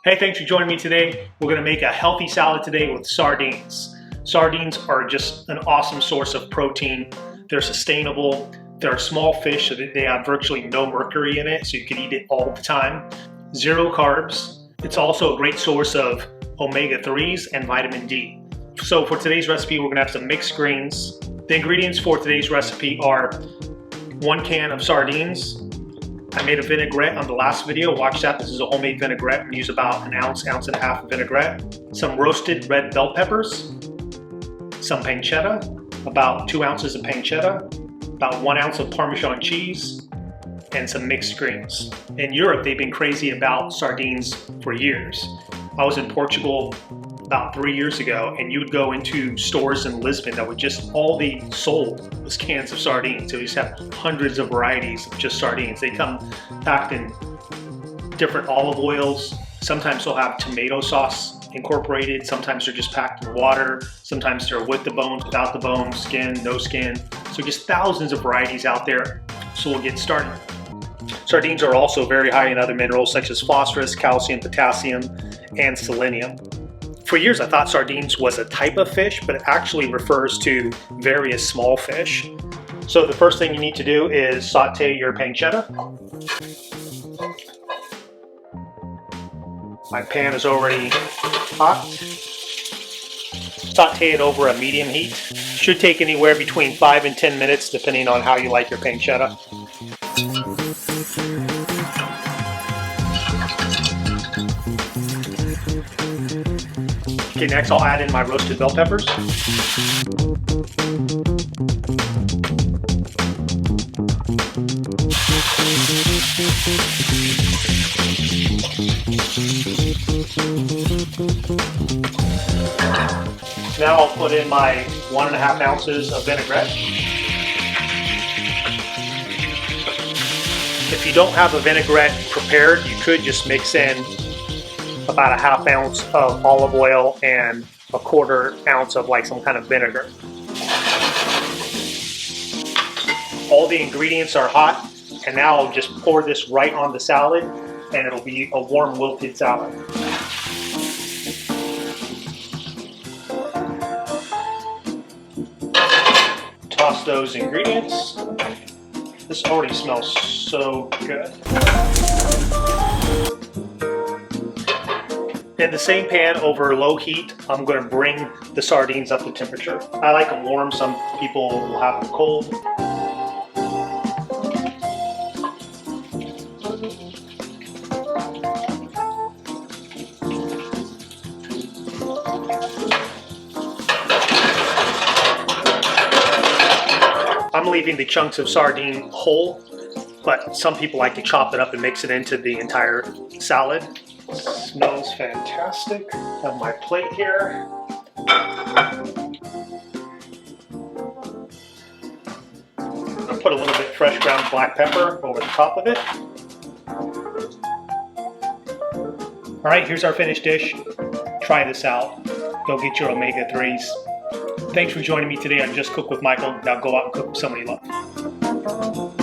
Hey, thanks for joining me today. We're gonna make a healthy salad today with sardines. Sardines are just an awesome source of protein. They're sustainable. They're a small fish, so they have virtually no mercury in it, so you can eat it all the time. Zero carbs. It's also a great source of omega-3s and vitamin D. So for today's recipe, we're gonna have some mixed greens. The ingredients for today's recipe are 1 can of sardines. I made a vinaigrette on the last video. Watch that. This is a homemade vinaigrette. We use about an ounce and a half of vinaigrette. Some roasted red bell peppers. Some pancetta. About 2 ounces of pancetta. About 1 ounce of Parmesan cheese. And some mixed greens. In Europe, they've been crazy about sardines for years. I was in Portugal about 3 years ago, and you would go into stores in Lisbon that would just, all they sold was cans of sardines. So you just have hundreds of varieties of just sardines. They come packed in different olive oils. Sometimes they'll have tomato sauce incorporated. Sometimes they're just packed in water. Sometimes they're with the bones, without the bones, skin, no skin. So just thousands of varieties out there. So we'll get started. Sardines are also very high in other minerals such as phosphorus, calcium, potassium, and selenium. For years, I thought sardines was a type of fish, but it actually refers to various small fish. So the first thing you need to do is saute your pancetta. My pan is already hot. Saute it over a medium heat. Should take anywhere between 5 and 10 minutes, depending on how you like your pancetta. Okay, next I'll add in my roasted bell peppers. Now I'll put in my 1.5 ounces of vinaigrette. If you don't have a vinaigrette prepared, you could just mix in about a 1/2 ounce of olive oil and a 1/4 ounce of like some kind of vinegar. All the ingredients are hot, and now I'll just pour this right on the salad, and it'll be a warm wilted salad. Toss those ingredients. This already smells so good. In the same pan over low heat, I'm going to bring the sardines up to temperature. I like them warm. Some people will have them cold. I'm leaving the chunks of sardine whole, but some people like to chop it up and mix it into the entire salad. Smells fantastic. Have my plate here. I'll put a little bit fresh ground black pepper over the top of it. All right, here's our finished dish. Try this out. Go get your omega-3s. Thanks for joining me today on Just Cook with Michael. Now go out and cook with somebody you love.